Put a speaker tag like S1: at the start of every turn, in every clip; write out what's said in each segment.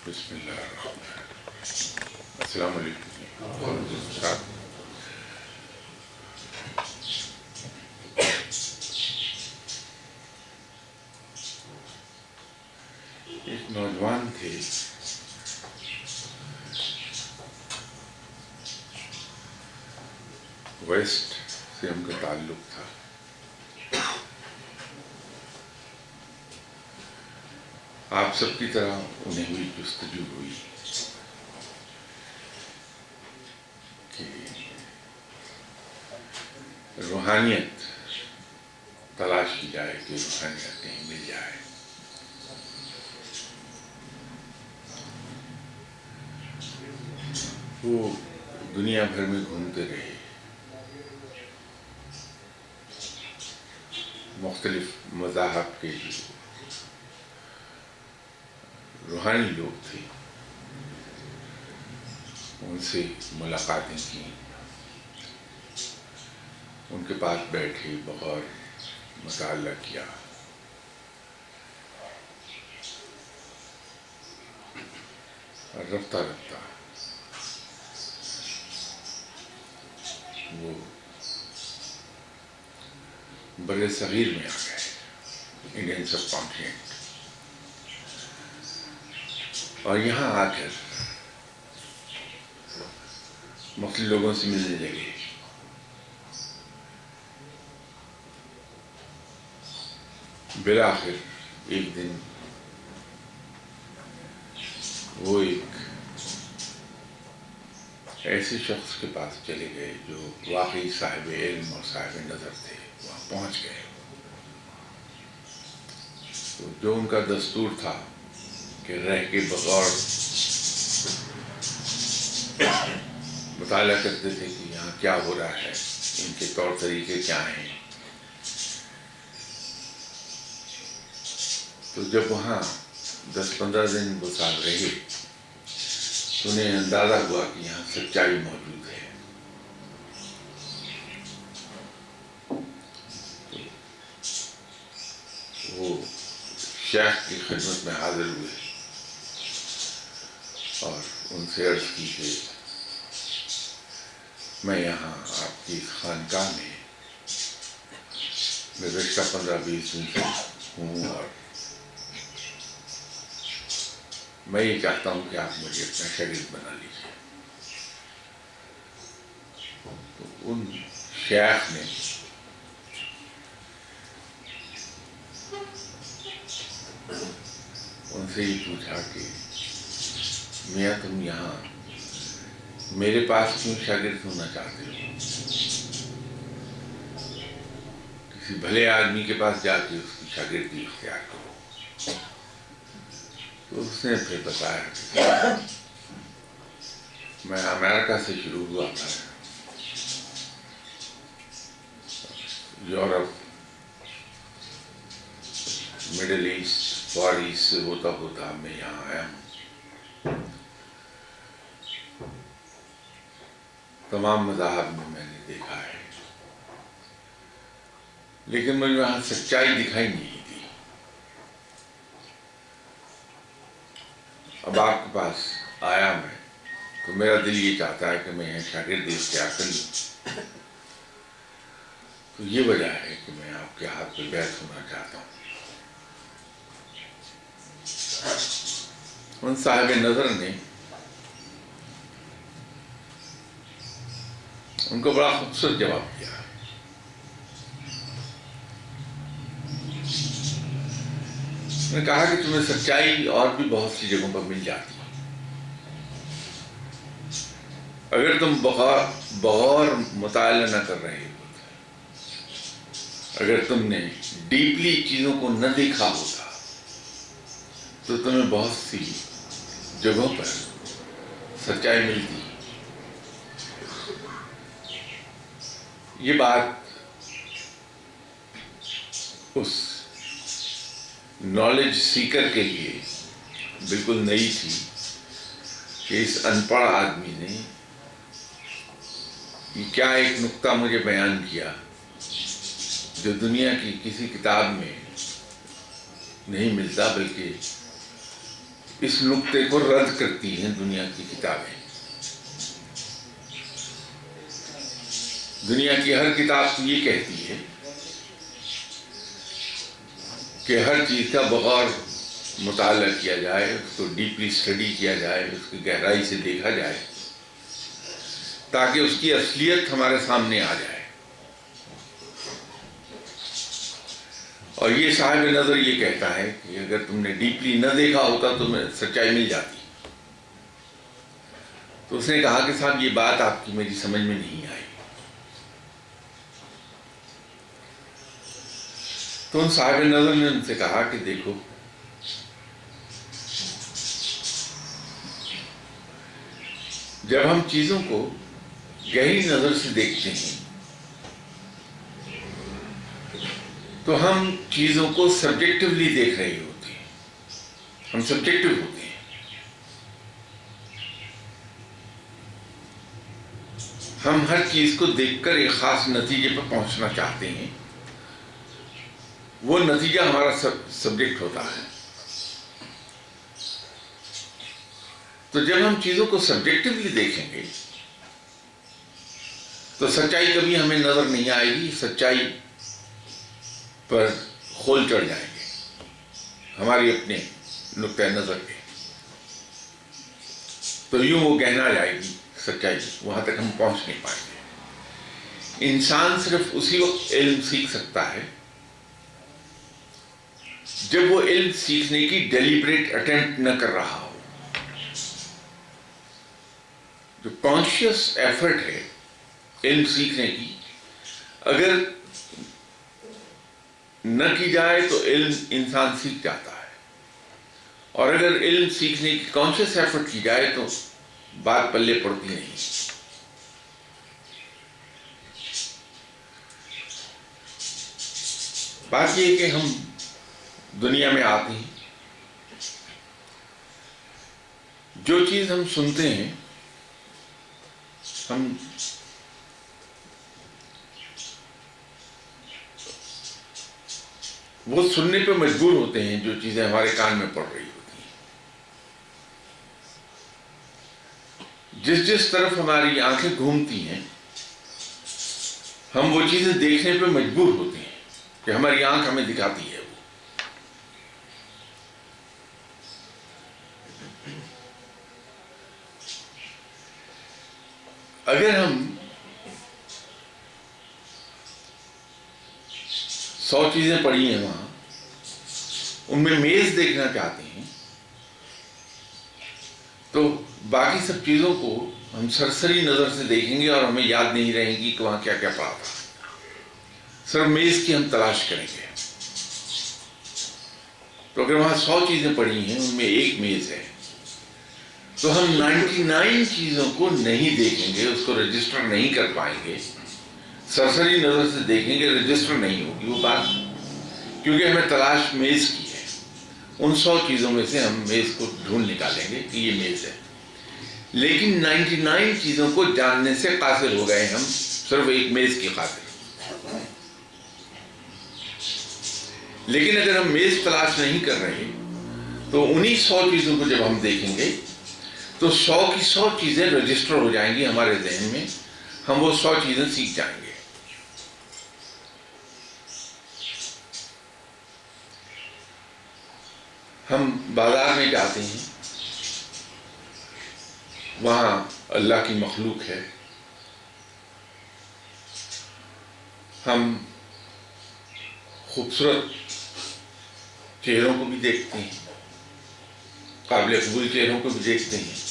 S1: بسم اللہ الرحمن الرحیم۔ السلام علیکم۔ ایک نوجوان تھے، ویسٹ سے ان کا تعلق تھا۔ آپ سب کی طرح انہیں بھی جستجو ہوئی کہ روحانیت تلاش کی جائے، کہ روحانیت کہیں مل جائے۔ وہ دنیا بھر میں گھومتے رہے، مختلف مذاہب کے روحانی لوگ تھے، ان سے ملاقاتیں کی، ان کے پاس بیٹھے، بغور مطالعہ کیا۔ اور رفتہ رفتہ وہ بر صغیر میں آ گئے، انڈین سب کانٹیننٹ، اور یہاں آ کر مختلف لوگوں سے ملنے لگے۔ بالآخر ایک دن وہ ایک ایسے شخص کے پاس چلے گئے جو واقعی صاحب علم اور صاحب نظر تھے، وہاں پہنچ گئے۔ تو جو ان کا دستور تھا کہ رہ کے بغور مطالعہ کرتے تھے کہ یہاں کیا ہو رہا ہے، ان کے طور طریقے کیا ہیں۔ تو جب وہاں 10-15 دن وہ سال رہے تو انہیں اندازہ ہوا کہ یہاں سچائی موجود ہے۔ وہ شیخ کی خدمت میں حاضر ہوئے اور ان سے عرض کی کہ میں یہاں آپ کی خانقاہ میں گزشتہ 15-20 دن سے ہوں، اور میں یہ چاہتا ہوں کہ آپ مجھے اپنا شاگرد بنا لیجیے۔ تو ان شیخ نے ان سے یہ پوچھا کہ میاں تم یہاں میرے پاس کیوں شاگرد ہونا چاہتے ہو؟ کسی بھلے آدمی کے پاس جا کے اس کی شاگردی اختیار کرو۔ تو اس نے پھر بتایا کہ میں امریکہ سے شروع ہوا تھا، Europe, Middle East, Far East سے ہوتا ہوتا میں یہاں آیا ہوں۔ تمام مذاہب میں نے دیکھا ہے، لیکن مجھے وہاں سچائی دکھائی نہیں دی۔ اب آپ کے پاس آیا میں تو میرا دل یہ چاہتا ہے کہ میں یہاں شاگرد اختیار کر لوں۔ تو یہ وجہ ہے کہ میں آپ کے ہاتھ پہ بیعت ہونا چاہتا ہوں۔ ان صاحب نظر نے ان کو بڑا خوبصورت جواب دیا۔ میں نے کہا کہ تمہیں سچائی اور بھی بہت سی جگہوں پر مل جاتی ہے، اگر تم بغور مطالعہ نہ کر رہے ہو، اگر تم نے ڈیپلی چیزوں کو نہ دیکھا ہوتا تو تمہیں بہت سی جگہوں پر سچائی ملتی۔ یہ بات اس نالج سیکر کے لیے بالکل نئی تھی کہ اس ان پڑھ آدمی نے یہ کیا ایک نقطہ مجھے بیان کیا جو دنیا کی کسی کتاب میں نہیں ملتا، بلکہ اس نقطے کو رد کرتی ہیں دنیا کی کتابیں. دنیا کی ہر کتاب تو یہ کہتی ہے کہ ہر چیز کا بغور مطالعہ کیا جائے، اس کو ڈیپلی اسٹڈی کیا جائے، اس کی گہرائی سے دیکھا جائے تاکہ اس کی اصلیت ہمارے سامنے آ جائے. اور یہ صاحب نظر یہ کہتا ہے کہ اگر تم نے ڈیپلی نہ دیکھا ہوتا تو تمہیں سچائی مل جاتی. تو اس نے کہا کہ صاحب یہ بات آپ کی میری سمجھ میں نہیں آئی. تو ان صاحب نظر نے ان سے کہا کہ دیکھو، جب ہم چیزوں کو گہری نظر سے دیکھتے ہیں تو ہم چیزوں کو سبجیکٹولی دیکھ رہے ہوتے ہیں. ہم سبجیکٹو ہوتے ہیں. ہم ہر چیز کو دیکھ کر ایک خاص نتیجے پر پہنچنا چاہتے ہیں. وہ نتیجہ ہمارا سبجیکٹ ہوتا ہے. تو جب ہم چیزوں کو سبجیکٹولی دیکھیں گے تو سچائی کبھی ہمیں نظر نہیں آئے گی. سچائی پر خول چڑھ جائیں گے ہماری اپنے نقطۂ نظر پہ. تو یوں وہ گہنا جائے گی سچائی، وہاں تک ہم پہنچ نہیں پائیں گے. انسان صرف اسی وقت علم سیکھ سکتا ہے جب وہ علم سیکھنے کی ڈیلیبریٹ اٹیمپٹ نہ کر رہا ہو. جو کانشیس ایفرٹ ہے علم سیکھنے کی، اگر نہ کی جائے تو علم انسان سیکھ جاتا ہے. اور اگر علم سیکھنے کی کانشیس ایفرٹ کی جائے تو بات پلے پڑتی نہیں. بات یہ ہے کہ ہم دنیا میں آتے ہیں، جو چیز ہم سنتے ہیں ہم وہ سننے پہ مجبور ہوتے ہیں جو چیزیں ہمارے کان میں پڑ رہی ہوتی ہیں. جس طرف ہماری آنکھیں گھومتی ہیں ہم وہ چیزیں دیکھنے پہ مجبور ہوتے ہیں کہ ہماری آنکھ ہمیں دکھاتی ہے. اگر ہم 100 چیزیں پڑھی ہیں وہاں، ان میں میز دیکھنا چاہتے ہیں تو باقی سب چیزوں کو ہم سرسری نظر سے دیکھیں گے اور ہمیں یاد نہیں رہیں گی کہ وہاں کیا کیا پڑا تھا. صرف میز کی ہم تلاش کریں گے. تو اگر وہاں 100 چیزیں پڑھی ہیں ان میں ایک میز ہے تو ہم 99 چیزوں کو نہیں دیکھیں گے، اس کو رجسٹر نہیں کر پائیں گے. سرسری نظر سے دیکھیں گے، رجسٹر نہیں ہوگی وہ بات، کیونکہ ہمیں تلاش میز کی ہے. ان 100 چیزوں میں سے ہم میز کو ڈھونڈ نکالیں گے کہ یہ میز ہے. لیکن 99 چیزوں کو جاننے سے قاصر ہو گئے ہم صرف ایک میز کی خاطر. لیکن اگر ہم میز تلاش نہیں کر رہے تو انہی 100 چیزوں کو جب ہم دیکھیں گے تو 100 کی 100 چیزیں رجسٹر ہو جائیں گی ہمارے ذہن میں. ہم وہ 100 چیزیں سیکھ جائیں گے. ہم بازار میں جاتے ہیں، وہاں اللہ کی مخلوق ہے. ہم خوبصورت چہروں کو بھی دیکھتے ہیں، قابل قبول چہروں کو بھی دیکھتے ہیں،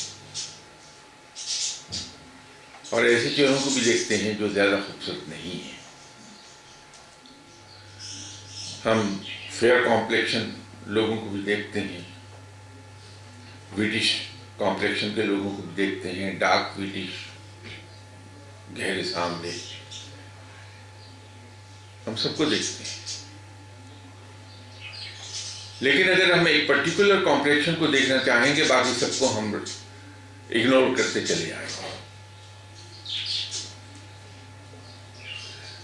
S1: اور ایسے چہروں کو بھی دیکھتے ہیں جو زیادہ خوبصورت نہیں ہیں. ہم فیئر کمپلیکشن لوگوں کو بھی دیکھتے ہیں، ویٹش کمپلیکشن کے لوگوں کو بھی دیکھتے ہیں، ڈارک ویٹش، گہرے سامنے، ہم سب کو دیکھتے ہیں. لیکن اگر ہم ایک پرٹیکولر کمپلیکشن کو دیکھنا چاہیں گے باقی سب کو ہم اگنور کرتے چلے جائیں گے.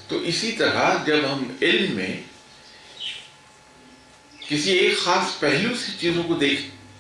S1: تو اسی طرح جب ہم علم میں کسی ایک خاص پہلو سے چیزوں کو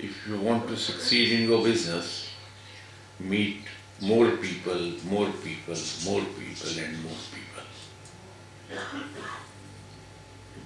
S1: if you want to succeed in your business, meet more people, more people, more people and more people.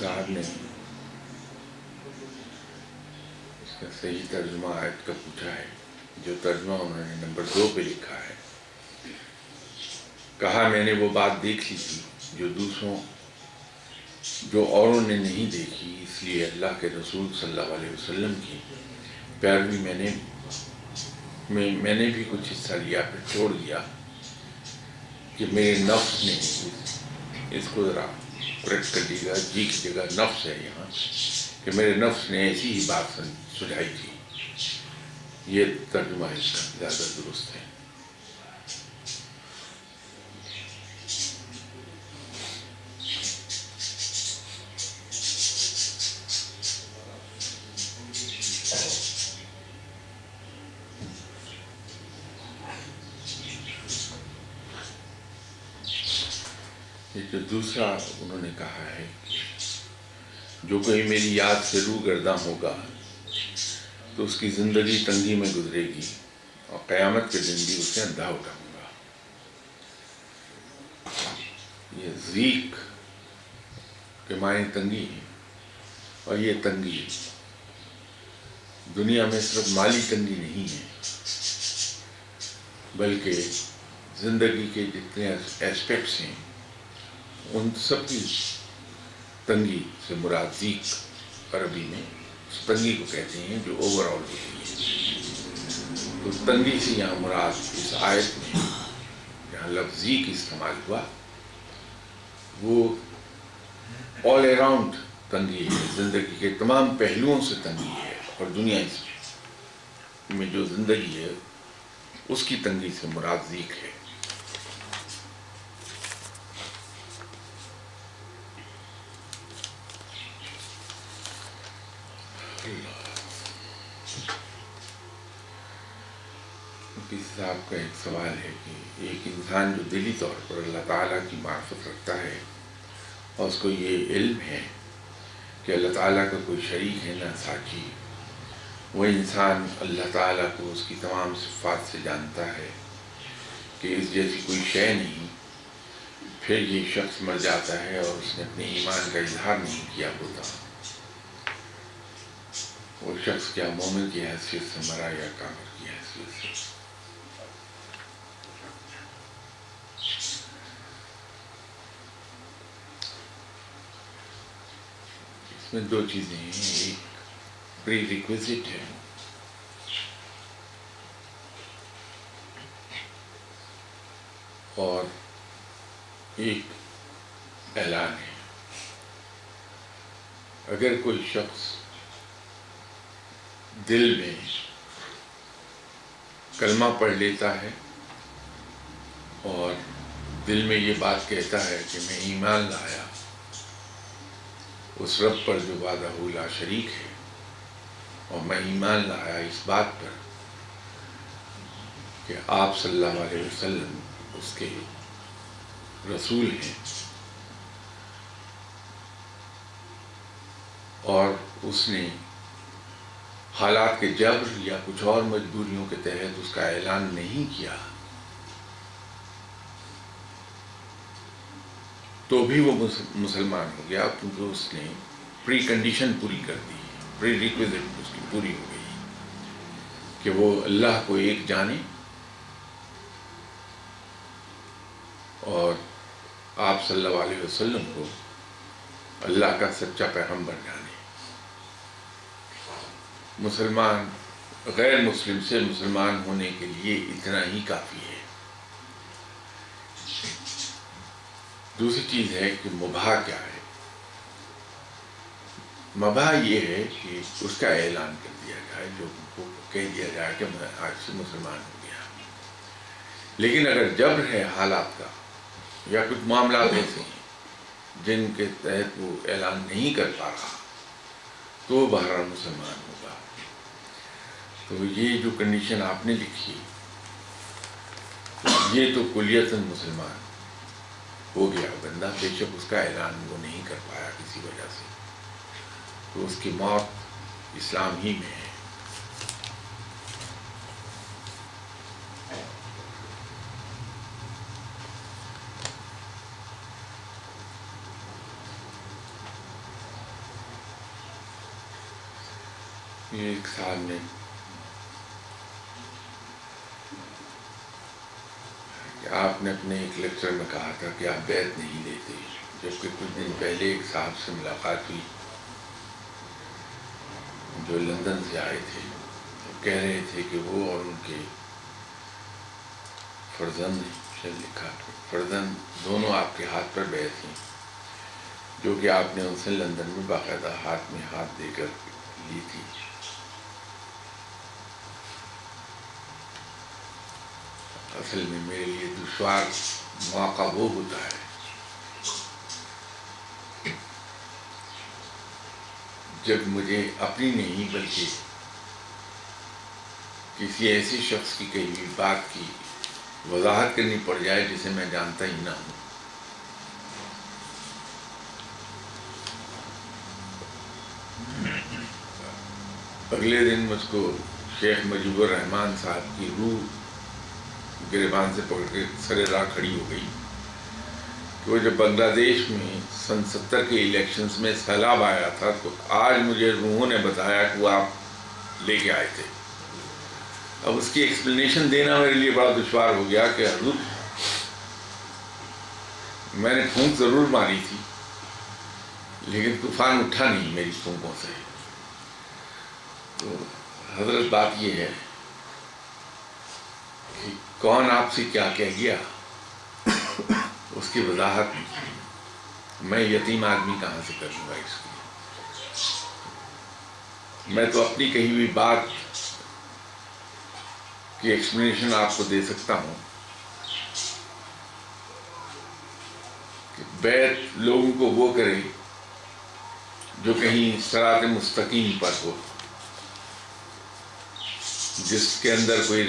S1: صاحب نے اس کا صحیح ترجمہ آیت کا پوچھا ہے، جو ترجمہ انہوں نے نمبر 2 پہ لکھا ہے. کہا میں نے وہ بات دیکھ لی تھی جو اوروں نے نہیں دیکھی، اس لیے اللہ کے رسول صلی اللہ علیہ وسلم کی پیروی میں نے بھی کچھ حصہ لیا، پھر چھوڑ دیا کہ میرے نفس نے اس کو ذرا کریکٹ کر دیے گا، جی کی جگہ نفس ہے یہاں، کہ میرے نفس نے ایسی ہی بات سجھائی تھی. یہ ترجمہ اس کا زیادہ درست ہے. یہ جو دوسرا انہوں نے کہا ہے کہ جو کوئی میری یاد سے روگرداں ہوگا تو اس کی زندگی تنگی میں گزرے گی اور قیامت کے دن بھی اسے اندھا اٹھاؤں گا. یہ ضیق کے معنی تنگی ہے، اور یہ تنگی دنیا میں صرف مالی تنگی نہیں ہے، بلکہ زندگی کے جتنے ایسپیکٹس ہیں ان سب کی تنگی سے مراد ضیق عربی میں اس تنگی کو کہتے ہیں جو اوور آل ہوتی ہے. تو تنگی سے یہاں مراد اس آیت میں جہاں لفظ ضیق استعمال ہوا وہ آل اراؤنڈ تنگی ہے، زندگی کے تمام پہلوؤں سے تنگی ہے، اور دنیا میں جو زندگی ہے اس کی تنگی سے مراد ضیق ہے. کسی صاحب کا ایک سوال ہے کہ ایک انسان جو دلی طور پر اللہ تعالیٰ کی معرفت رکھتا ہے اور اس کو یہ علم ہے کہ اللہ تعالیٰ کا کوئی شریک ہے نہ ساجی، وہ انسان اللہ تعالیٰ کو اس کی تمام صفات سے جانتا ہے کہ اس جیسی کوئی شے نہیں، پھر یہ شخص مر جاتا ہے اور اس نے اپنے ایمان کا اظہار نہیں کیا ہوتا. وہ شخص کیا مومن کی حیثیت سے مرا یا کافر کی حیثیت سے؟ اس میں 2 چیزیں ہیں. ایک پری ریکویزٹ ہے اور ایک اعلان ہے. اگر کوئی شخص دل میں کلمہ پڑھ لیتا ہے اور دل میں یہ بات کہتا ہے کہ میں ایمان لایا اس رب پر جو وحدہ لا شریک ہے، اور میں ایمان لایا اس بات پر کہ آپ صلی اللہ علیہ وسلم اس کے رسول ہیں، اور اس نے حالات کے جبر یا کچھ اور مجبوریوں کے تحت اس کا اعلان نہیں کیا، تو بھی وہ مسلمان ہو گیا، کیونکہ اس نے پری کنڈیشن پوری کر دی، پری ریکویزٹ اس کی پوری ہو گئی کہ وہ اللہ کو ایک جانے اور آپ صلی اللہ علیہ وسلم کو اللہ کا سچا پیغمبر جانے. مسلمان غیر مسلم سے مسلمان ہونے کے لیے اتنا ہی کافی ہے. دوسری چیز ہے کہ مباح کیا ہے. مباح یہ ہے کہ اس کا اعلان کر دیا جائے، لوگوں کو کہہ دیا جائے کہ میں آج سے مسلمان ہو گیا. لیکن اگر جبر ہے حالات کا یا کچھ معاملات ایسے ہیں جن کے تحت وہ اعلان نہیں کر پا رہا، تو وہ بہرحال مسلمان ہوگا. تو یہ جو کنڈیشن آپ نے لکھی، یہ تو کلیتاً مسلمان ہو گیا بندہ، بے شک اس کا اعلان وہ نہیں کر پایا کسی وجہ سے، تو اس کی موت اسلام ہی میں ہے. ایک صاحب نے کہ آپ نے اپنے ایک لیکچر میں کہا تھا کہ آپ بیعت نہیں لیتے، جبکہ کچھ دن پہلے ایک صاحب سے ملاقات ہوئی جو لندن سے آئے تھے، وہ کہہ رہے تھے کہ وہ اور ان کے فرزند، شاید لکھا فرزند، دونوں آپ کے ہاتھ پر بیعت ہیں، جو کہ آپ نے ان سے لندن میں باقاعدہ ہاتھ میں ہاتھ دے کر لی تھی۔ اصل میں میرے لیے دشوار موقع وہ ہوتا ہے جب مجھے اپنی نہیں بلکہ کسی ایسے شخص کی کہی ہوئی بات کی وضاحت کرنی پڑ جائے جسے میں جانتا ہی نہ ہوں۔ اگلے دن مجھ کو شیخ مجیب الرحمن صاحب کی روح گریبان سے پکڑ کے سر راہ کھڑی ہو گئی کہ وہ جب بنگلہ دیش میں سن 70 کے الیکشنز میں سیلاب آیا تھا تو آج مجھے روحوں نے بتایا کہ وہ آپ لے کے آئے تھے۔ اب اس کی ایکسپلینیشن دینا میرے لیے بڑا دشوار ہو گیا کہ حضور میں نے پھونک ضرور ماری تھی لیکن طوفان اٹھا نہیں میری پھونکوں سے۔ تو حضرت بات یہ ہے کہ کون آپ سے کیا کہہ گیا اس کی وضاحت میں یتیم آدمی کہاں سے کروں گا اس کی۔ میں تو اپنی کہی ہوئی بات کی ایکسپلینیشن آپ کو دے سکتا ہوں کہ بیعت لوگوں کو وہ کرے جو کہیں صراط مستقیم پر ہو، جس کے اندر کوئی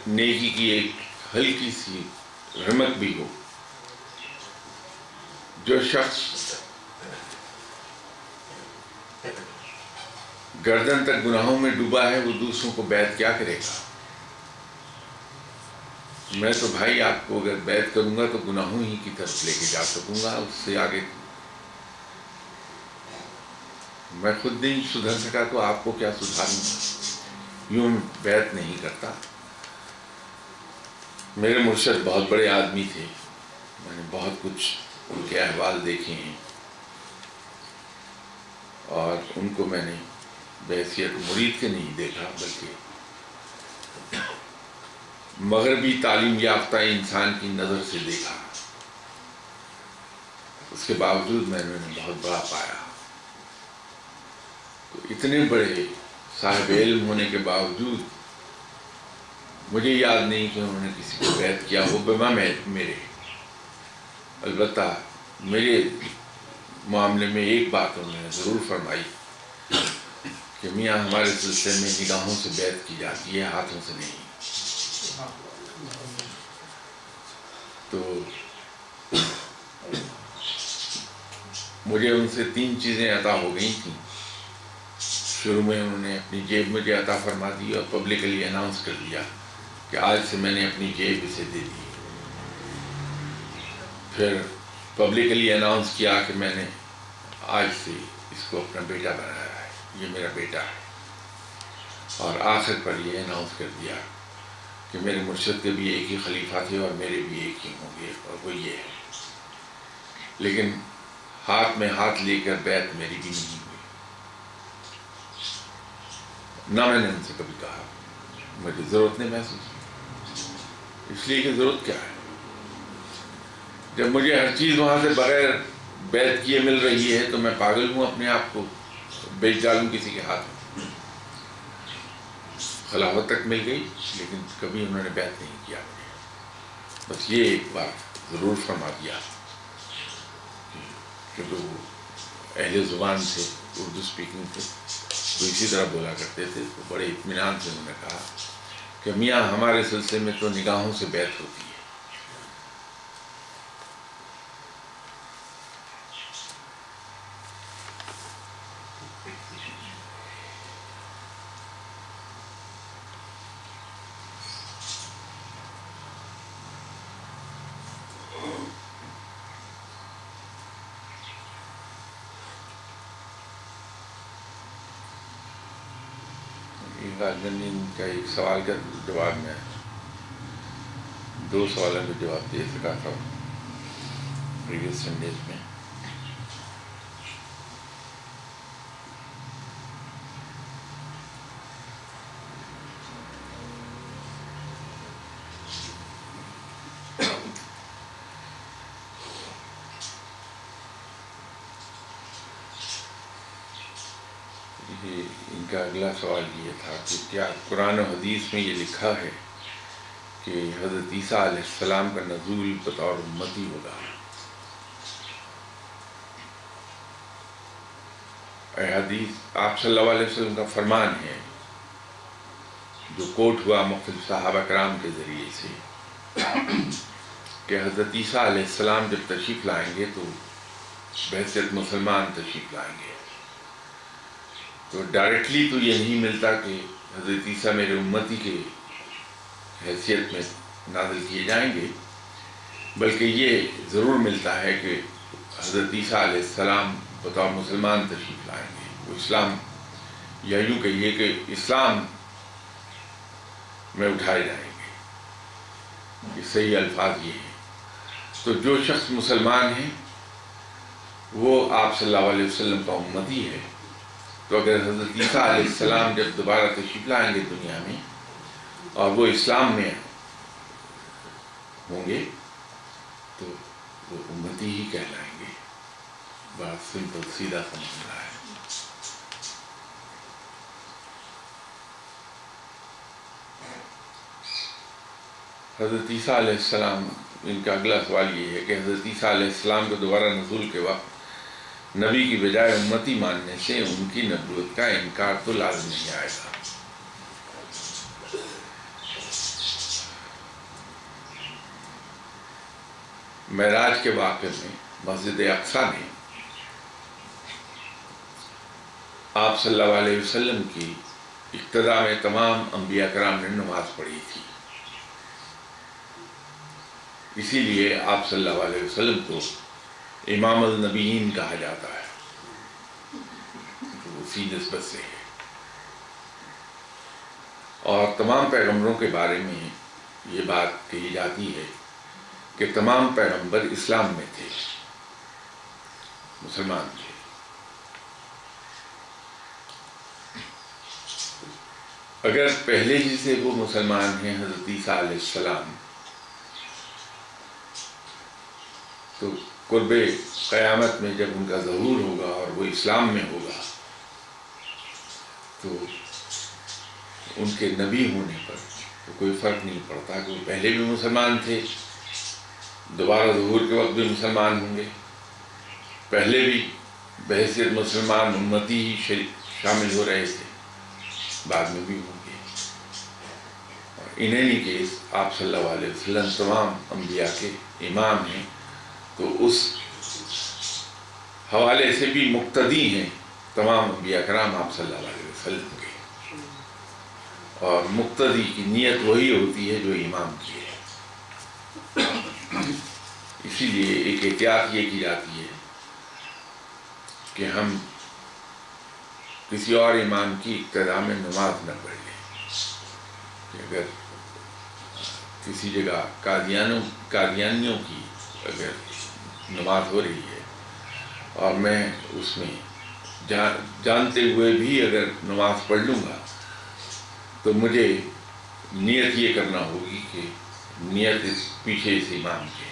S1: نیکی کی ایک ہلکی سی رمق بھی ہو۔ جو شخص گردن تک گناہوں میں ڈوبا ہے وہ دوسروں کو بیعت کیا کرے گا؟ میں تو بھائی آپ کو اگر بیعت کروں گا تو گناہوں ہی کی طرف لے کے جا سکوں گا، اس سے آگے میں خود نہیں سدھر سکا تو آپ کو کیا سدھاروں گا؟ یوں بیعت نہیں کرتا۔ میرے مرشد بہت بڑے آدمی تھے، میں نے بہت کچھ ان کے احوال دیکھے ہیں اور ان کو میں نے بحیثیت مرید کے نہیں دیکھا بلکہ مغربی تعلیم یافتہ انسان کی نظر سے دیکھا۔ اس کے باوجود میں نے انہیں بہت بڑا پایا۔ تو اتنے بڑے صاحب علم ہونے کے باوجود مجھے یاد نہیں کہ انہوں نے کسی کو بیعت کیا ہو بما میرے۔ البتہ میرے معاملے میں ایک بات انہوں نے ضرور فرمائی کہ میاں ہمارے سلسلے میں نگاہوں سے بیعت کی جاتی ہے، ہاتھوں سے نہیں۔ تو مجھے ان سے 3 چیزیں عطا ہو گئی تھیں۔ شروع میں انہوں نے اپنی جیب مجھے عطا فرما دی اور پبلکلی اناؤنس کر دیا کہ آج سے میں نے اپنی جیب اسے دے دی۔ پھر پبلکلی اناؤنس کیا کہ میں نے آج سے اس کو اپنا بیٹا بنایا ہے، یہ میرا بیٹا ہے۔ اور آخر پر یہ اناؤنس کر دیا کہ میرے مرشد کے بھی ایک ہی خلیفہ تھے اور میرے بھی ایک ہی ہوں گے اور وہ یہ ہے۔ لیکن ہاتھ میں ہاتھ لے کر بیعت میری بھی نہیں ہوئی، نہ میں نے ان سے کبھی کہا۔ مجھے ضرورت نہیں محسوس کی، اس لیے کہ ضرورت کیا ہے جب مجھے ہر چیز وہاں سے بغیر بیعت کیے مل رہی ہے تو میں پاگل ہوں اپنے آپ کو بیچ ڈالوں کسی کے ہاتھ میں۔ خلافت تک مل گئی لیکن کبھی انہوں نے بیعت نہیں کیا مجھے۔ بس یہ ایک بات ضرور فرما دیا کہ وہ اہل زبان تھے، اردو اسپیکنگ تھے، تو اسی طرح بولا کرتے تھے۔ تو بڑے اطمینان سے انہوں نے کہا کہ میاں ہمارے سلسلے میں تو نگاہوں سے بیعت ہوتی ہے۔ ایک آدمی کا ایک سوال کا جواب میں 2 سوالوں کا جواب دے سکا تھا پریویس سنڈیز میں. ان کا اگلا سوال یہ تھا کہ کیا قرآن و حدیث میں یہ لکھا ہے کہ حضرت عیسیٰ علیہ السلام کا نزول بطور امتی ہوگا؟ حدیث آپ صلی اللہ علیہ وسلم کا فرمان ہے جو کوٹ ہوا مختلف صحابہ کرام کے ذریعے سے کہ حضرت عیسیٰ علیہ السلام جب تشریف لائیں گے تو بحیثیت مسلمان تشریف لائیں گے. تو ڈائریکٹلی تو یہ نہیں ملتا کہ حضرت عیسیٰ میرے امتی کے حیثیت میں نازل کیے جائیں گے، بلکہ یہ ضرور ملتا ہے کہ حضرت عیسیٰ علیہ السلام بطور مسلمان تشریف لائیں گے. وہ اسلام، یا یوں کہیے کہ اسلام میں اٹھائے جائیں گے. یہ صحیح الفاظ یہ ہیں. تو جو شخص مسلمان ہیں وہ آپ صلی اللہ علیہ وسلم کا امتی ہے. تو اگر حضرت عیسیٰ علیہ السلام جب دوبارہ تشریف لائیں گے دنیا میں اور وہ اسلام میں ہوں گے تو وہ امتی ہی کہلائیں گے. بات سمپل سیدھا سمجھ رہا ہے. حضرت عیسیٰ علیہ السلام، ان کا اگلا سوال یہ ہے کہ حضرت عیسیٰ علیہ السلام کو دوبارہ نزول کے وقت نبی کی بجائے امتی ماننے سے ان کی نبوت کا انکار تو لازم نہیں آئے گا. معراج کے واقعے میں مسجد اقصیٰ میں آپ صلی اللہ علیہ وسلم کی اقتداء میں تمام انبیاء کرام نے نماز پڑھی تھی. اسی لیے آپ صلی اللہ علیہ وسلم کو امام النبیین کہا جاتا ہے. اسی نسبت سے ہے. اور تمام پیغمبروں کے بارے میں یہ بات کہی جاتی ہے کہ تمام پیغمبر اسلام میں تھے، مسلمان تھے. اگر پہلے ہی سے وہ مسلمان ہیں حضرت عیسیٰ علیہ السلام، تو قرب قیامت میں جب ان کا ظہور ہوگا اور وہ اسلام میں ہوگا تو ان کے نبی ہونے پر تو کوئی فرق نہیں پڑتا کہ وہ پہلے بھی مسلمان تھے، دوبارہ ظہور کے وقت بھی مسلمان ہوں گے. پہلے بھی بحیثیت مسلمان امتی ہی شامل ہو رہے تھے، بعد میں بھی ہوں گے. ان اینی کیس آپ صلی اللہ علیہ وسلم تمام انبیاء کے امام ہیں، تو اس حوالے سے بھی مقتدی ہیں تمام انبیاء کرام آپ صلی اللہ علیہ وسلم کے. اور مقتدی کی نیت وہی ہوتی ہے جو امام کی ہے. اسی لیے ایک احتیاط یہ کی جاتی ہے کہ ہم کسی اور امام کی اقتداء میں نماز نہ پڑھ لیں. کہ اگر کسی جگہ قادیانیوں کی اگر نماز ہو رہی ہے اور میں اس میں جانتے ہوئے بھی اگر نماز پڑھ لوں گا تو مجھے نیت یہ کرنا ہوگی کہ نیت پیچھے اس امام کی ہے،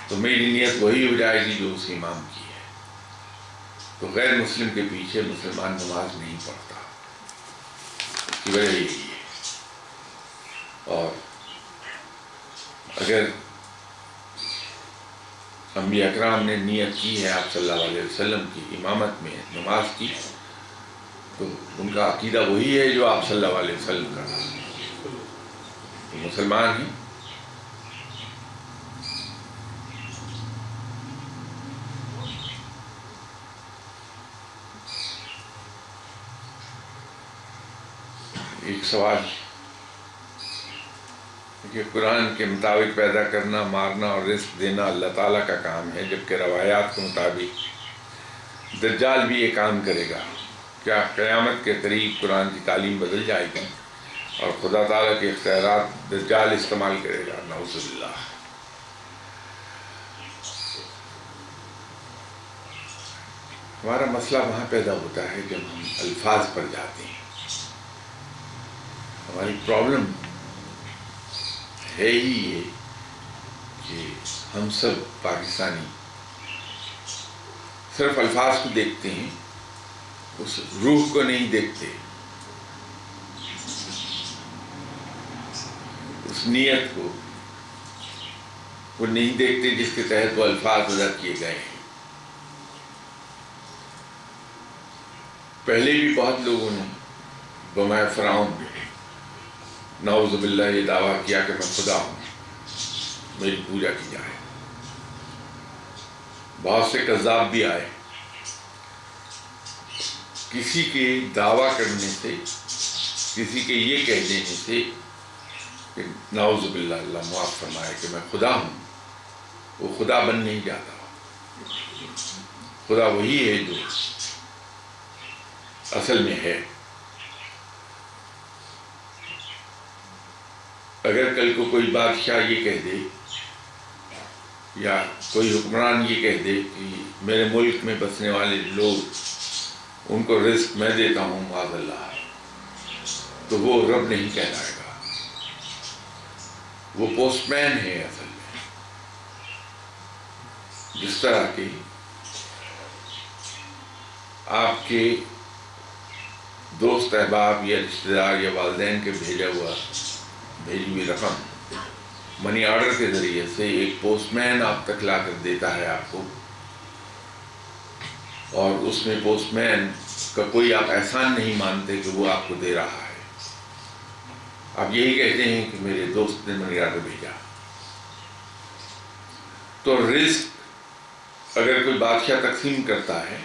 S1: تو میری نیت وہی ہو جائے گی جو اس امام کی ہے. تو غیر مسلم کے پیچھے مسلمان نماز نہیں پڑھتا. اس کی وجہ یہی ہے. اور اگر انبیاء اکرام نے نیت کی ہے آپ صلی اللہ علیہ وسلم کی امامت میں نماز کی، تو ان کا عقیدہ وہی ہے جو آپ صلی اللہ علیہ وسلم کا تھا. تو مسلمان ہیں. ایک سوال کہ قرآن کے مطابق پیدا کرنا، مارنا اور رزق دینا اللہ تعالیٰ کا کام ہے، جبکہ روایات کے مطابق دجال بھی یہ کام کرے گا. کیا قیامت کے قریب قرآن کی تعلیم بدل جائے گی اور خدا تعالیٰ کے اختیارات دجال استعمال کرے گا؟ نعوذ باللہ۔ ہمارا مسئلہ وہاں پیدا ہوتا ہے جب ہم الفاظ پر جاتے ہیں۔ ہماری پرابلم ہے ہی یہ کہ ہم سب پاکستانی صرف الفاظ کو دیکھتے ہیں، اس روح کو نہیں دیکھتے، اس نیت کو وہ نہیں دیکھتے جس کے تحت وہ الفاظ ادا کیے گئے ہیں۔ پہلے بھی بہت لوگوں نے بمائے فرعون میں نعوذ باللہ یہ دعویٰ کیا کہ میں خدا ہوں، میری پوجا کی جائے۔ بہت سے کذاب بھی آئے۔ کسی کے دعویٰ کرنے سے، کسی کے یہ کہہ دینے سے کہ نعوذ باللہ اللہ معاف فرمائے کہ میں خدا ہوں، وہ خدا بن نہیں جاتا۔ خدا وہی ہے جو اصل میں ہے۔ اگر کل کو کوئی بادشاہ یہ کہہ دے یا کوئی حکمران یہ کہہ دے کہ میرے ملک میں بسنے والے لوگ ان کو رزق میں دیتا ہوں معاذ اللہ، تو وہ رب نہیں کہلائے گا، وہ پوسٹ مین ہے اصل میں۔ جس طرح کہ آپ کے دوست احباب یا رشتہ دار یا والدین کے بھیجی ہوئی رقم منی آرڈر کے ذریعے سے ایک پوسٹ مین آپ تک لا کر دیتا ہے آپ کو، اور اس میں پوسٹ مین کا کوئی آپ احسان نہیں مانتے کہ وہ آپ کو دے رہا ہے، آپ یہی کہتے ہیں کہ میرے دوست نے منی آرڈر بھیجا۔ تو رزق اگر کوئی بادشاہ تقسیم کرتا ہے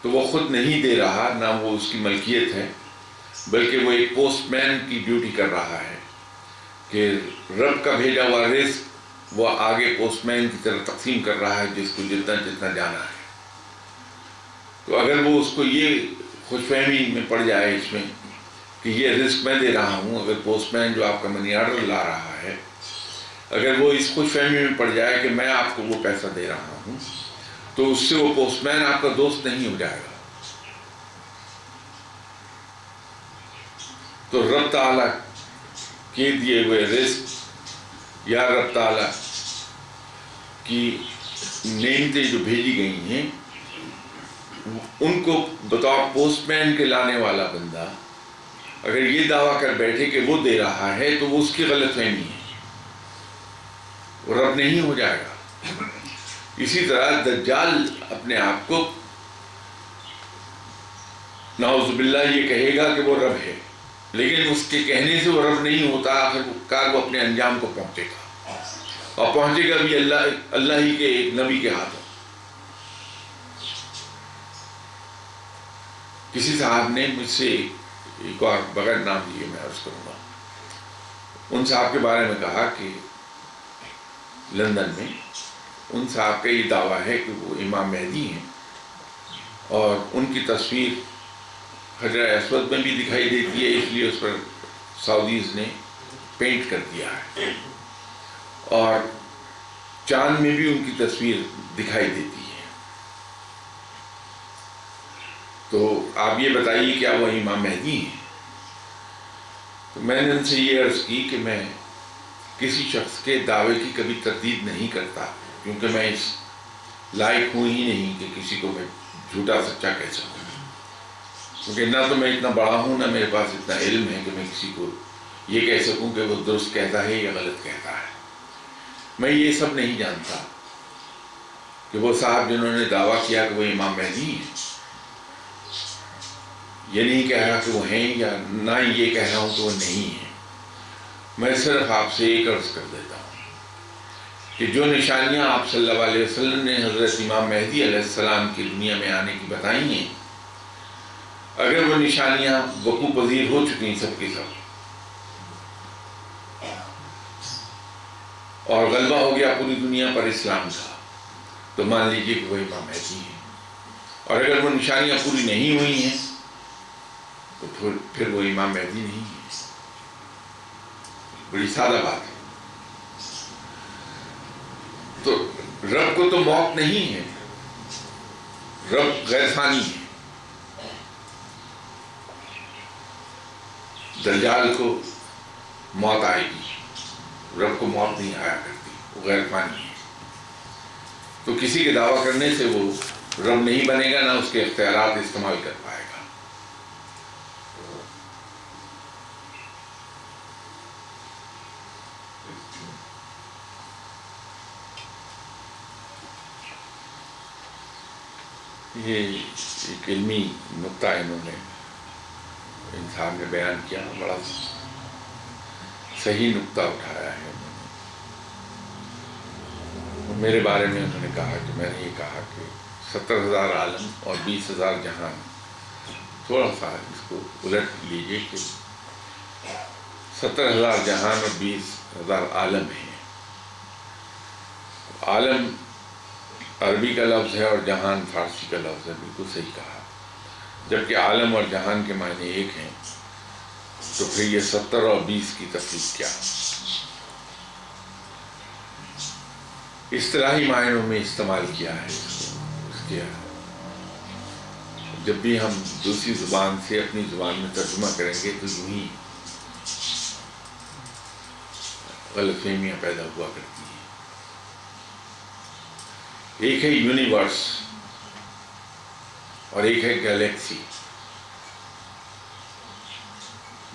S1: تو وہ خود نہیں دے رہا، نہ وہ اس کی ملکیت ہے، بلکہ وہ ایک پوسٹ مین کی ڈیوٹی کر رہا ہے کہ رب کا بھیجا ہوا رزق وہ آگے پوسٹ مین کی طرح تقسیم کر رہا ہے، جس کو جتنا جتنا جانا ہے۔ تو اگر وہ اس کو یہ خوش فہمی میں پڑ جائے اس میں کہ یہ رزق میں دے رہا ہوں، اگر پوسٹ مین جو آپ کا منی آرڈر لا رہا ہے اگر وہ اس خوش فہمی میں پڑ جائے کہ میں آپ کو وہ پیسہ دے رہا ہوں، تو اس سے وہ پوسٹ مین آپ کا دوست نہیں ہو جائے گا۔ تو رب تعالیٰ کے دیے ہوئے رزق یا رب تعالیٰ کی نعمتیں جو بھیجی گئی ہیں ان کو بطور پوسٹ مین کے لانے والا بندہ اگر یہ دعویٰ کر بیٹھے کہ وہ دے رہا ہے تو وہ اس کی غلط فہمی ہے، وہ رب نہیں ہو جائے گا۔ اسی طرح دجال اپنے آپ کو نعوذ باللہ یہ کہے گا کہ وہ رب ہے، لیکن اس کے کہنے سے وہ رب نہیں ہوتا، آخر کار وہ اپنے انجام کو پہنچے گا، اور پہنچے گا بھی اللہ ہی کے ایک نبی کے ہاتھوں۔ کسی صاحب نے مجھ سے ایک اور بغیر نام لیے میں عرض کروں گا، ان صاحب کے بارے میں کہا کہ لندن میں ان صاحب کا یہ دعویٰ ہے کہ وہ امام مہدی ہیں، اور ان کی تصویر حجر اسود میں بھی دکھائی دیتی ہے، اس لیے اس پر سعودیز نے پینٹ کر دیا ہے، اور چاند میں بھی ان کی تصویر دکھائی دیتی ہے۔ تو آپ یہ بتائیے کیا وہ امام مہدی ہیں؟ تو میں نے ان سے یہ عرض کی کہ میں کسی شخص کے دعوے کی کبھی تردید نہیں کرتا، کیونکہ میں اس لائق ہوں ہی نہیں کہ کسی کو میں جھوٹا سچا کہہ سکوں، کیونکہ نہ تو میں اتنا بڑا ہوں، نہ میرے پاس اتنا علم ہے کہ میں کسی کو یہ کہہ سکوں کہ وہ درست کہتا ہے یا غلط کہتا ہے۔ میں یہ سب نہیں جانتا کہ وہ صاحب جنہوں نے دعویٰ کیا کہ وہ امام مہدی ہیں، یہ نہیں کہہ رہا کہ وہ ہیں، یا نہ یہ کہہ رہا ہوں کہ وہ نہیں ہیں۔ میں صرف آپ سے ایک عرض کر دیتا ہوں کہ جو نشانیاں آپ صلی اللہ علیہ وسلم نے حضرت امام مہدی علیہ السلام کی دنیا میں آنے کی بتائی ہیں، اگر وہ نشانیاں وقوع پذیر ہو چکی ہیں سب کی سب، اور غلبہ ہو گیا پوری دنیا پر اسلام کا، تو مان لیجیے کہ وہ امام مہدی ہیں۔ اور اگر وہ نشانیاں پوری نہیں ہوئی ہیں تو پھر وہ امام مہدی نہیں ہے. بڑی سادہ بات ہے. تو رب کو تو موت نہیں ہے، رب غیر فانی ہے. دجال کو موت آئے گی، رب کو موت نہیں آیا کرتی، وہ غیر فانی ہے. تو کسی کے دعویٰ کرنے سے وہ رب نہیں بنے گا، نہ اس کے اختیارات استعمال کر پائے گا. یہ ایک علمی نقطہ انہوں نے انسان نے بیان کیا، بڑا صحیح نقطہ اٹھایا ہے. میرے بارے میں انہوں نے کہا کہ میں نے یہ کہا کہ 70,000 عالم اور 20,000 جہان. تھوڑا سا اس کو الٹ لیجئے کہ 70,000 جہان اور 20,000 عالم ہیں. عالم عربی کا لفظ ہے اور جہان فارسی کا لفظ ہے، بالکل صحیح کہا. جبکہ عالم اور جہان کے معنی ایک ہیں، تو پھر یہ 70 اور 20 کی تفریق کیا؟ اصطلاحی معنوں میں استعمال کیا ہے اس کے. جب بھی ہم دوسری زبان سے اپنی زبان میں ترجمہ کریں گے تو یوں ہی غلط فہمیاں پیدا ہوا کرتی ہیں. ایک ہے یونیورس اور ایک ہے گیلیکسی.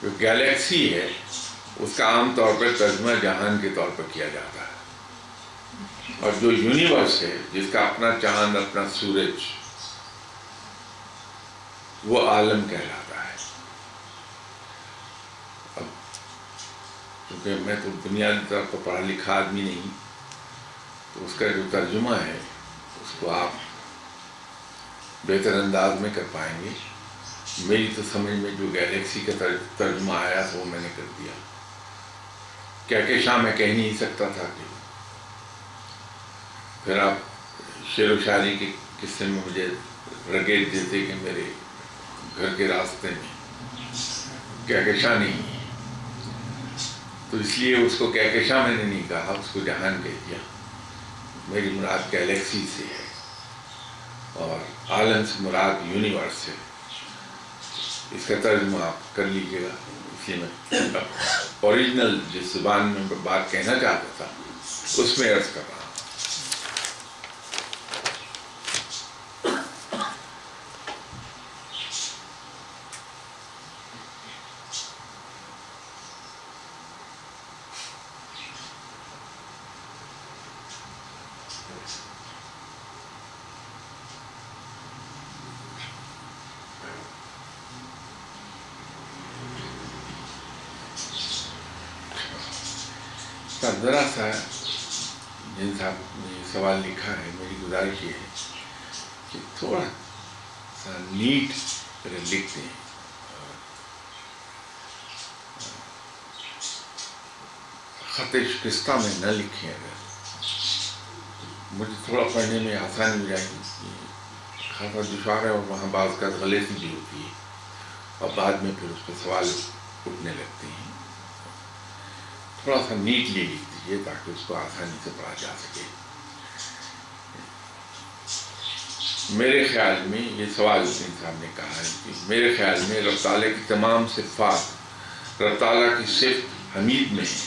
S1: جو گیلیکسی ہے اس کا عام طور پر ترجمہ جہان کے طور پر کیا جاتا ہے، اور جو یونیورس ہے جس کا اپنا چاند، اپنا سورج، وہ عالم کہلاتا ہے. اب کیونکہ میں تو بنیادی طور پر پڑھا لکھا آدمی نہیں، تو اس کا جو ترجمہ ہے اس کو آپ بہتر انداز میں کر پائیں گے. میری تو سمجھ میں جو گیلیکسی کا ترجمہ آیا تو وہ میں نے کر دیا. کہکشاں میں کہہ نہیں سکتا تھا کہ پھر آپ شعر و شاعری کے قصے میں مجھے رگیٹ دیتے کہ میرے گھر کے راستے میں کہکشاں نہیں ہے، تو اس لیے اس کو کہکشاں میں نے نہیں کہا، اس کو جہان کہہ دیا. میری مراد گیلیکسی سے ہے اور عالم سے مراد یونیورس ہے. اس کا ترجمہ آپ کر لیجیے گا. اس لیے میں اوریجنل جس زبان میں بات کہنا چاہتا تھا اس میں عرض کر رہا ہوں. ذرا سا جن صاحب نے یہ سوال لکھا ہے، میری گزارش یہ ہے کہ تھوڑا سا نیٹ اگر لکھ دیں، خط شکستہ میں نہ لکھیں. اگر مجھے تھوڑا پڑھنے میں آسانی ہو جائے گی. خاصا دشوار ہے اور وہاں بعض کا غلطی بھی ہوتی ہے اور بعد میں پھر اس پہ سوال اٹھنے لگتے ہیں. تھوڑا سا نیٹلی لکھ دیجیے تاکہ اس کو آسانی سے پڑھا جا سکے. میرے خیال میں یہ سوال صاحب نے کہا ہے کہ میرے خیال میں رب تعالیٰ کی تمام صفات رب تعالیٰ کی صفت حمید میں ہے.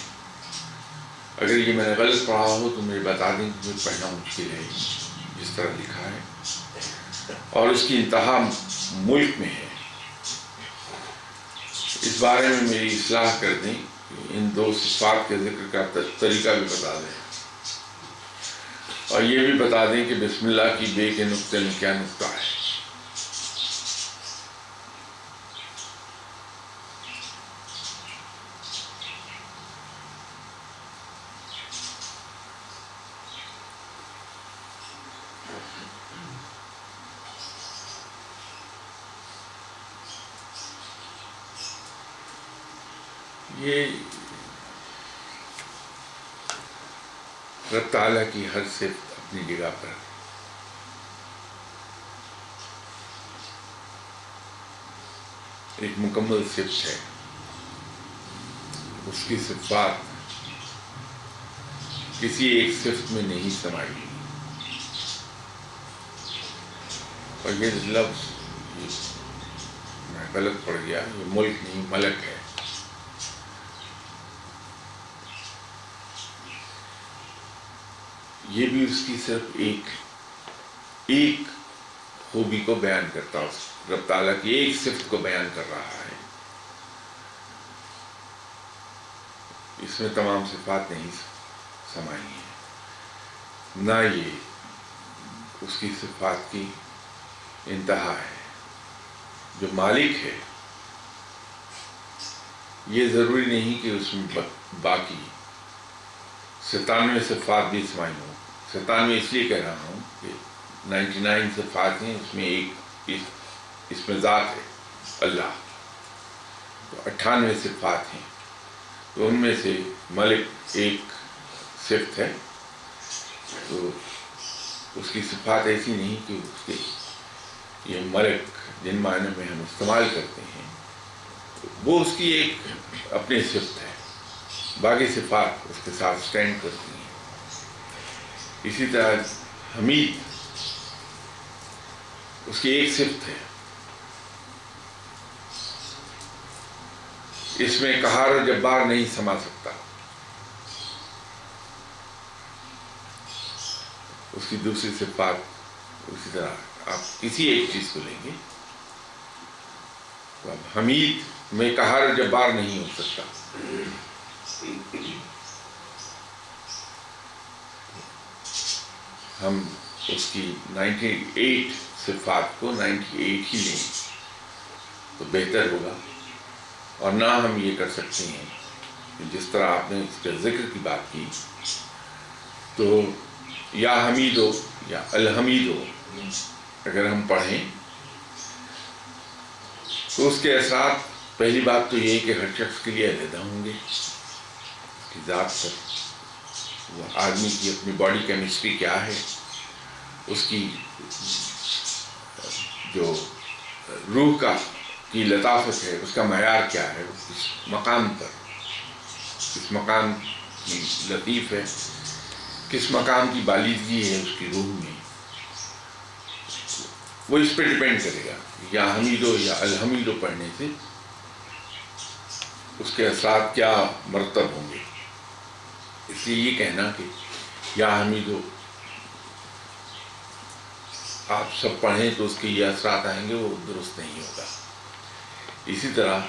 S1: اگر یہ میں نے غلط پڑھا ہو تو مجھے بتا دیں کہ مجھے پڑھنا مشکل ہے جس طرح لکھا ہے. اور اس کی انتہا ملک میں ہے. اس بارے میں میری اصلاح کر دیں کہ ان دو صفات کے ذکر کا طریقہ بھی بتا دیں، اور یہ بھی بتا دیں کہ بسم اللہ کی بے کے نقطے میں کیا نقطہ ہے. یہ رب تعالیٰ کی ہر صفت اپنی جگہ پر ایک مکمل صفت ہے، اس کی صفات کسی ایک صفت میں نہیں سمائی ہوئی. اور یہ لفظ میں غلط پڑ گیا، یہ ملک نہیں ملک ہے. یہ بھی اس کی صرف ایک خوبی کو بیان کرتا ہے، رب تعالیٰ کی ایک صفت کو بیان کر رہا ہے. اس میں تمام صفات نہیں سمائی ہیں، نہ یہ اس کی صفات کی انتہا ہے. جو مالک ہے یہ ضروری نہیں کہ اس میں باقی 97 صفات بھی سمائی ہوں. 97 اس لیے کہہ رہا ہوں کہ 99 صفات ہیں، اس میں ایک اس میں ذات ہے اللہ، تو 98 صفات ہیں. تو ان میں سے ملک ایک صفت ہے. تو اس کی صفات ایسی نہیں کہ اس کے یہ ملک جن معنی میں ہم استعمال کرتے ہیں وہ اس کی ایک اپنی صفت ہے، باقی صفات اس کے ساتھ سٹینڈ کرتی ہیں. اسی طرح حمید اس کی ایک صفت ہے، اس میں قہار و جبار نہیں سما سکتا. اس کی دوسری صفات اسی طرح آپ کسی ایک چیز کو لیں گے تو اب حمید میں قہار و جبار نہیں ہو سکتا. ہم اس کی 98 صفات کو 98 ہی لیں تو بہتر ہوگا. اور نہ ہم یہ کر سکتے ہیں کہ جس طرح آپ نے اس کے ذکر کی بات کی تو یا حمید ہو یا الحمید ہو اگر ہم پڑھیں تو اس کے اثرات پہلی بات تو یہ کہ ہر شخص کے لیے علیحدہ ہوں گے. اس کی ذات پر وہ آدمی کی اپنی باڈی کیمسٹری کیا ہے، اس کی جو روح کی لطافت ہے، اس کا معیار کیا ہے، اس مقام پر کس مقام کی لطیف ہے، کس مقام کی بالیدگی ہے اس کی روح میں، وہ اس پہ ڈیپینڈ کرے گا. یا حمید ہو یا الحمید ہو پڑھنے سے اس کے اثرات کیا مرتب ہوں گے. اس لیے یہ کہنا کہ یا حمید ہو آپ سب پڑھیں تو اس کے یہ اثرات آئیں گے، وہ درست نہیں ہوگا. اسی طرح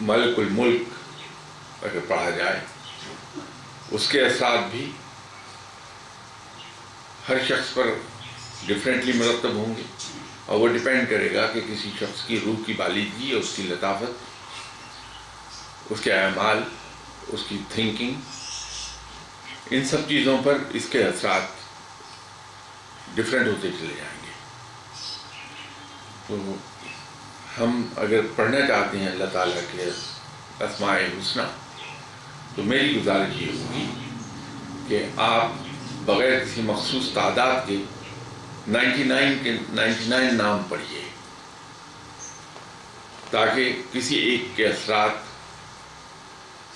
S1: ملک الملک اگر پڑھا جائے اس کے اثرات بھی ہر شخص پر ڈفرینٹلی مرتب ہوں گے اور وہ ڈیپینڈ کرے گا کہ کسی شخص کی روح کی بالیدگی اور اس کی لطافت، اس کے اعمال، اس کی تھنکنگ، ان سب چیزوں پر اس کے اثرات ڈفرینٹ ہوتے چلے جائیں گے. تو ہم اگر پڑھنا چاہتے ہیں اللہ تعالیٰ کے اسماء الحسنی تو میری گزارش یہ ہوگی کہ آپ بغیر کسی مخصوص تعداد کے 99 نام پڑھیے تاکہ کسی ایک کے اثرات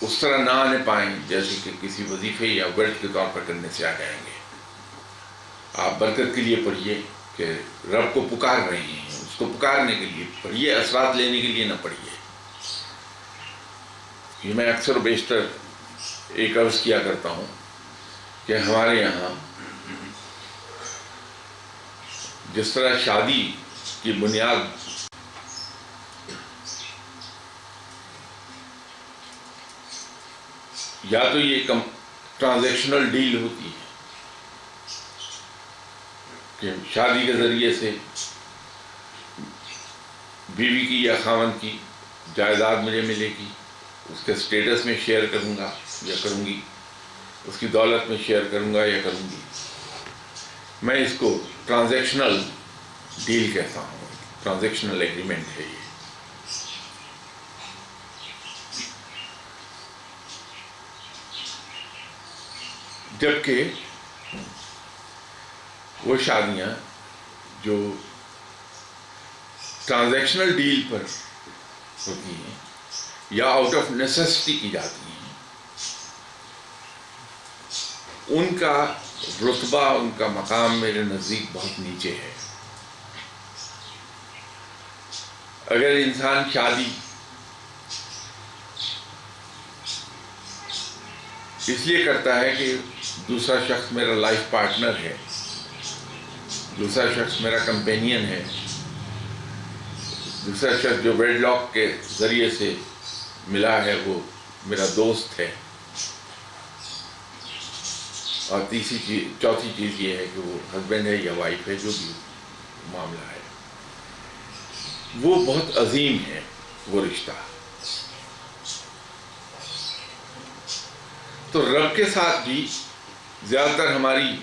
S1: اس طرح نہ آنے پائیں جیسے کہ کسی وظیفے یا ورد کے طور پر کرنے سے آ جائیں گے. آپ برکت کے لیے پڑھیے کہ رب کو پکار رہے ہیں، اس کو پکارنے کے لیے پڑھیے، اثرات لینے کے لیے نہ پڑھیے. یہ میں اکثر و بیشتر ایک عرض کیا کرتا ہوں کہ ہمارے یہاں جس طرح شادی کی بنیاد یا تو یہ ٹرانزیکشنل ڈیل ہوتی ہے کہ شادی کے ذریعے سے بیوی کی یا خاوند کی جائیداد مجھے ملے گی، اس کے سٹیٹس میں شیئر کروں گا یا کروں گی، اس کی دولت میں شیئر کروں گا یا کروں گی. میں اس کو ٹرانزیکشنل ڈیل کہتا ہوں، ٹرانزیکشنل ایگریمنٹ ہے یہ. جبکہ وہ شادیاں جو ٹرانزیکشنل ڈیل پر ہوتی ہیں یا آؤٹ آف نیسیسٹی کی جاتی ہیں، ان کا رتبہ، ان کا مقام میرے نزدیک بہت نیچے ہے۔ اگر انسان شادی اس لیے کرتا ہے کہ دوسرا شخص میرا لائف پارٹنر ہے، دوسرا شخص میرا کمپینین ہے، دوسرا شخص جو ویڈ لاک کے ذریعے سے ملا ہے وہ میرا دوست ہے، اور چوتھی چیز یہ ہے کہ وہ ہسبینڈ ہے یا وائف ہے، جو بھی معاملہ ہے، وہ بہت عظیم ہے وہ رشتہ۔ تو رب کے ساتھ بھی زیادہ تر ہماری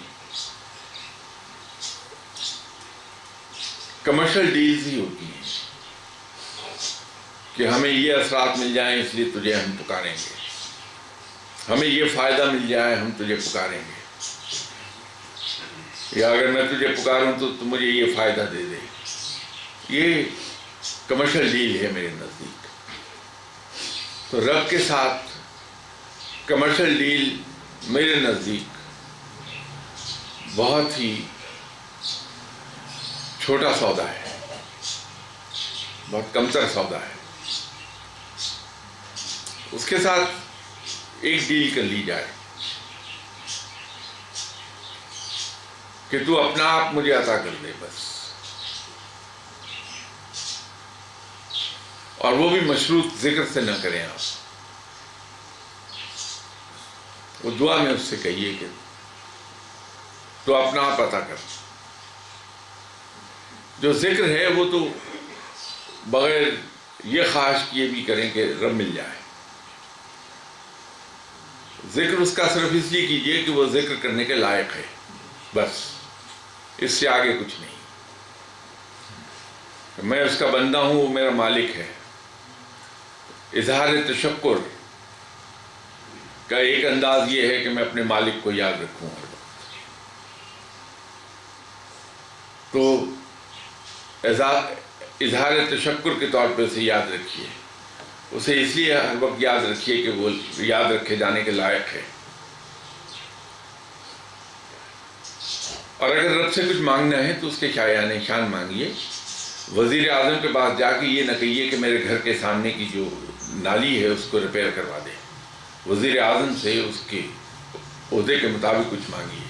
S1: کمرشل ڈیلز ہی ہوتی ہیں کہ ہمیں یہ اثرات مل جائیں اس لیے تجھے ہم پکاریں گے، ہمیں یہ فائدہ مل جائے ہم تجھے پکاریں گے، یا اگر میں تجھے پکاروں تو مجھے یہ فائدہ دے دے۔ یہ کمرشل ڈیل ہے میرے نزدیک۔ تو رب کے ساتھ کمرشل ڈیل میرے نزدیک بہت ہی چھوٹا سودا ہے، بہت کمتر سودا ہے۔ اس کے ساتھ ایک ڈیل کر لی جائے کہ تو اپنا آپ مجھے عطا کر دے بس، اور وہ بھی مشروط ذکر سے نہ کریں آپ۔ وہ دعا میں اس سے کہیے کہ تو اپنا آپ عطا کر۔ جو ذکر ہے وہ تو بغیر یہ خواہش کیے بھی کریں کہ رب مل جائے۔ ذکر اس کا صرف اس لیے کیجئے کہ وہ ذکر کرنے کے لائق ہے، بس، اس سے آگے کچھ نہیں۔ میں اس کا بندہ ہوں، وہ میرا مالک ہے۔ اظہار تشکر کا ایک انداز یہ ہے کہ میں اپنے مالک کو یاد رکھوں ہر وقت۔ تو اظہار تشکر کے طور پہ اسے یاد رکھیے، اسے اس لیے ہر وقت یاد رکھیے کہ وہ یاد رکھے جانے کے لائق ہے۔ اور اگر رب سے کچھ مانگنا ہے تو اس کے شایان شان مانگیے۔ وزیر اعظم کے پاس جا کے یہ نہ کہیے کہ میرے گھر کے سامنے کی جو نالی ہے اس کو ریپیئر کروا دے۔ وزیر اعظم سے اس کے عہدے کے مطابق کچھ مانگیے۔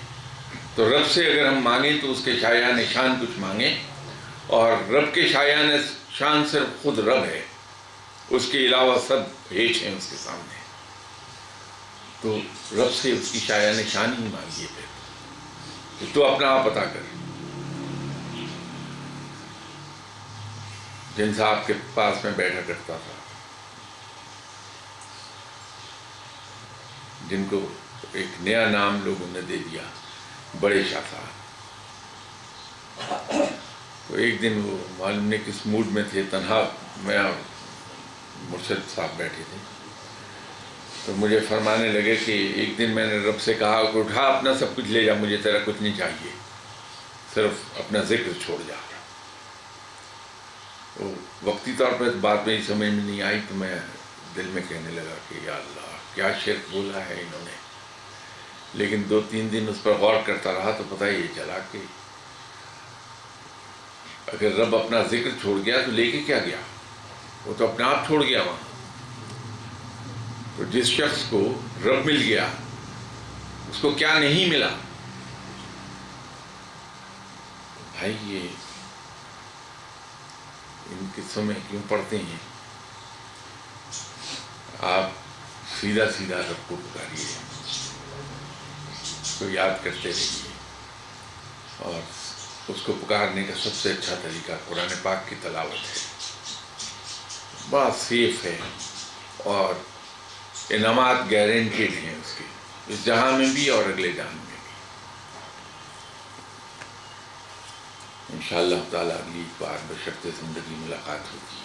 S1: تو رب سے اگر ہم مانگیں تو اس کے شایان شان کچھ مانگیں، اور رب کے شایان شان صرف خود رب ہے، اس کے علاوہ سب ہیچ ہیں اس کے سامنے۔ تو رب سے اس کی شایان شان ہی مانگیے پھر کہ تو اپنا آپ عطا کر۔ جن صاحب کے پاس میں بیٹھا کرتا تھا، جن کو ایک نیا نام لوگوں نے دے دیا، بڑے شاہ صاحب، تو ایک دن وہ معلوم نہیں کس موڈ میں تھے، تنہا میں اور مرشد صاحب بیٹھے تھے، تو مجھے فرمانے لگے کہ ایک دن میں نے رب سے کہا کہ اٹھا اپنا سب کچھ لے جا، مجھے تیرا کچھ نہیں چاہیے، صرف اپنا ذکر چھوڑ جا۔ تو وقتی طور پہ بات میری سمجھ میں نہیں آئی، تو میں دل میں کہنے لگا کہ یا اللہ کیا شرک بولا ہے انہوں نے۔ لیکن 2-3 دن اس پر غور کرتا رہا تو پتہ یہ چلا کہ اگر رب اپنا ذکر چھوڑ گیا تو لے کے کیا گیا، وہ تو اپنا آپ چھوڑ گیا وہاں۔ تو جس شخص کو رب مل گیا اس کو کیا نہیں ملا؟ بھائی یہ ان قصوں میں کیوں پڑھتے ہیں؟ آپ سیدھا سیدھا رب کو پکاریے، اس کو یاد کرتے رہیے، اور اس کو پکارنے کا سب سے اچھا طریقہ قرآن پاک کی تلاوت ہے۔ بہت سیف ہے، اور انعامات گارنٹیڈ ہیں اس کے، اس جہاں میں بھی اور اگلے جہاں میں بھی۔ انشاءاللہ تعالیٰ اگلی بار بشرط زندگی ملاقات ہوگی۔